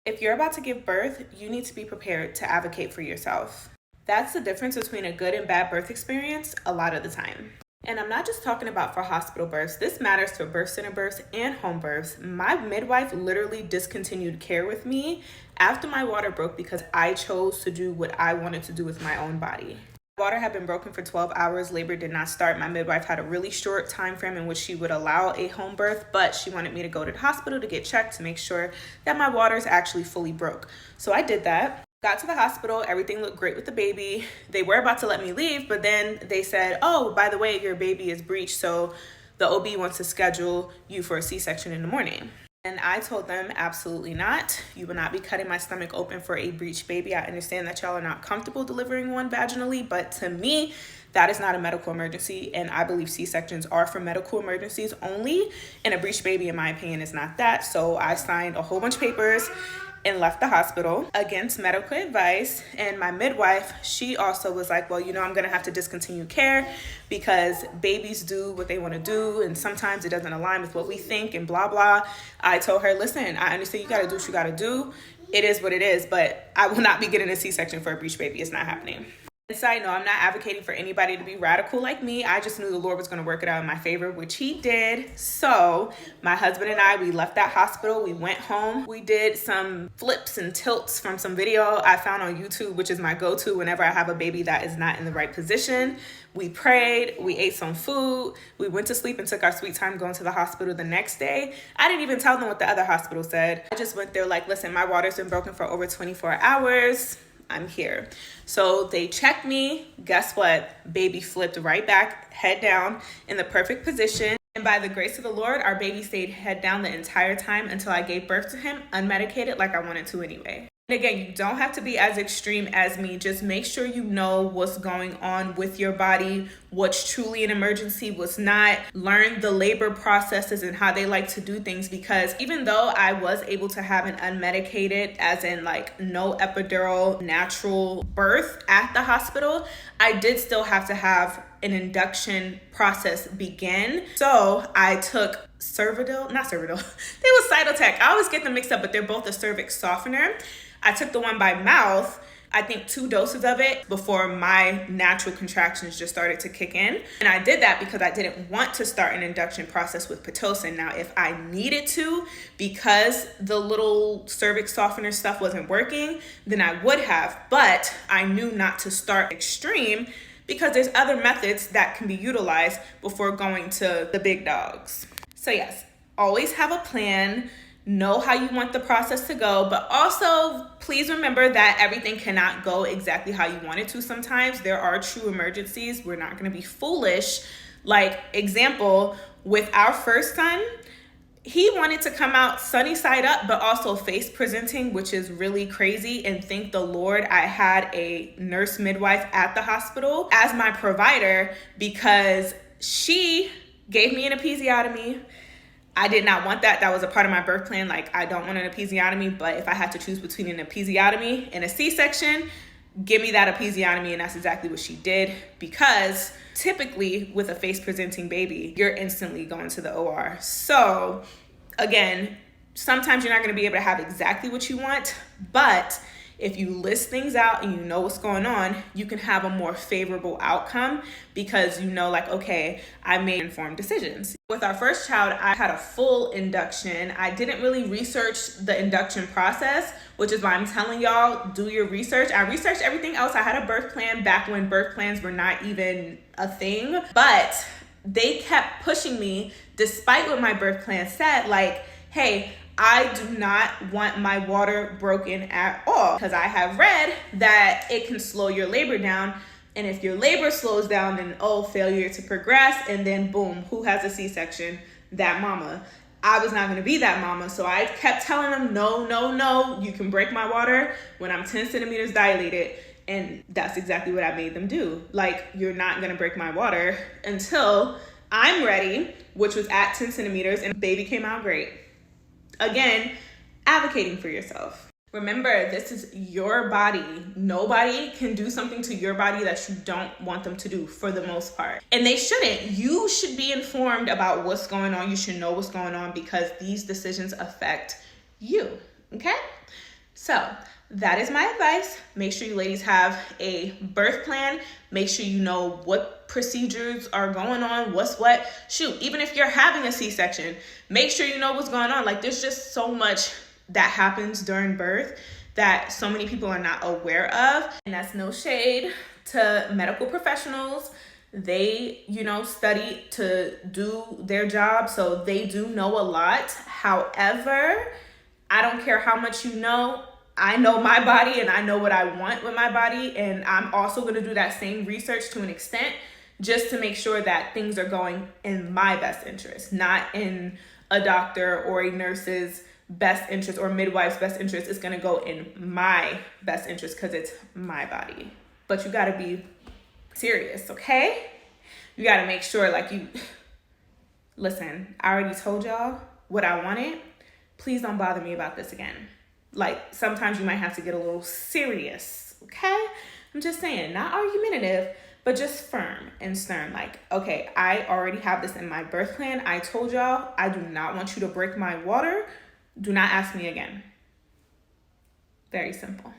If you're about to give birth, you need to be prepared to advocate for yourself. That's the difference between a good and bad birth experience a lot of the time. And I'm not just talking about for hospital births. This matters for birth center births and home births. My midwife literally discontinued care with me after my water broke because I chose to do what I wanted to do with my own body. Water had been broken for 12 hours. Labor did not start. My midwife had a really short time frame in which she would allow a home birth, but she wanted me to go to the hospital to get checked to make sure that my waters actually fully broke. So I did that. Got to the hospital, everything looked great with the baby. They were about to let me leave, but then they said, oh, by the way, your baby is breached, so the OB wants to schedule you for a C-section in the morning. And I told them, absolutely not. You will not be cutting my stomach open for a breech baby. I understand that y'all are not comfortable delivering one vaginally, but to me, that is not a medical emergency. And I believe C-sections are for medical emergencies only. And a breech baby, in my opinion, is not that. So I signed a whole bunch of papers and left the hospital against medical advice. And my midwife, she also was like, well, I'm going to have to discontinue care because babies do what they want to do. And sometimes it doesn't align with what we think and blah, blah. I told her, listen, I understand you got to do what you got to do. It is what it is, but I will not be getting a C-section for a breech baby. It's not happening. Side note, I'm not advocating for anybody to be radical like me. I just knew the Lord was going to work it out in my favor, which he did. So my husband and I, we left that hospital. We went home. We did some flips and tilts from some video I found on YouTube, which is my go-to whenever I have a baby that is not in the right position. We prayed, we ate some food, we went to sleep and took our sweet time going to the hospital the next day. I didn't even tell them what the other hospital said. I just went there like, listen, my water's been broken for over 24 hours. I'm here. So they checked me. Guess what? Baby flipped right back, head down in the perfect position. And by the grace of the Lord, our baby stayed head down the entire time until I gave birth to him, unmedicated like I wanted to anyway. And again, you don't have to be as extreme as me. Just make sure you know what's going on with your body, what's truly an emergency, what's not. Learn the labor processes and how they like to do things, because even though I was able to have an unmedicated, as in like no epidural, natural birth at the hospital, I did still have to have an induction process begin. So I took Cervidil, not Cervidil, they was Cytotec. I always get them mixed up, but they're both a cervix softener. I took the one by mouth, I think 2 doses of it before my natural contractions just started to kick in. And I did that because I didn't want to start an induction process with Pitocin. Now, if I needed to, because the little cervix softener stuff wasn't working, then I would have, but I knew not to start extreme because there's other methods that can be utilized before going to the big dogs. So yes, always have a plan. Know how you want the process to go, but also please remember that everything cannot go exactly how you want it to sometimes. There are true emergencies. We're not going to be foolish. Like, example, with our first son, he wanted to come out sunny side up, but also face presenting, which is really crazy. And thank the Lord I had a nurse midwife at the hospital as my provider, because she gave me an episiotomy. I did not want that. That was a part of my birth plan. Like, I don't want an episiotomy, but if I had to choose between an episiotomy and a C-section, give me that episiotomy. And that's exactly what she did, because typically with a face presenting baby, you're instantly going to the OR. So again, sometimes you're not going to be able to have exactly what you want, but if you list things out and you know what's going on, you can have a more favorable outcome, because you know, like, okay, I made informed decisions. With our first child, I had a full induction. I didn't really research the induction process, which is why I'm telling y'all, do your research. I researched everything else. I had a birth plan back when birth plans were not even a thing, but they kept pushing me, despite what my birth plan said, like, hey, I do not want my water broken at all, because I have read that it can slow your labor down. And if your labor slows down, then failure to progress. And then boom, who has a C-section? That mama. I was not going to be that mama. So I kept telling them, no, you can break my water when I'm 10 centimeters dilated. And that's exactly what I made them do. Like, you're not going to break my water until I'm ready, which was at 10 centimeters, and the baby came out great. Again, advocating for yourself. Remember, this is your body. Nobody can do something to your body that you don't want them to do, for the most part. And they shouldn't. You should be informed about what's going on. You should know what's going on, because these decisions affect you, okay? So that is my advice. Make sure you ladies have a birth plan. Make sure you know what procedures are going on, what's what. Shoot, even if you're having a C-section, make sure you know what's going on. Like, there's just so much that happens during birth that so many people are not aware of. And that's no shade to medical professionals. They, study to do their job, so they do know a lot. However, I don't care how much you know. I know my body and I know what I want with my body. And I'm also going to do that same research to an extent just to make sure that things are going in my best interest, not in a doctor or a nurse's best interest or midwife's best interest. It's going to go in my best interest because it's my body. But you got to be serious, okay? You got to make sure, listen, I already told y'all what I wanted. Please don't bother me about this again. Like, sometimes you might have to get a little serious, okay? I'm just saying, not argumentative, but just firm and stern. Like, okay, I already have this in my birth plan. I told y'all I do not want you to break my water. Do not ask me again. Very simple.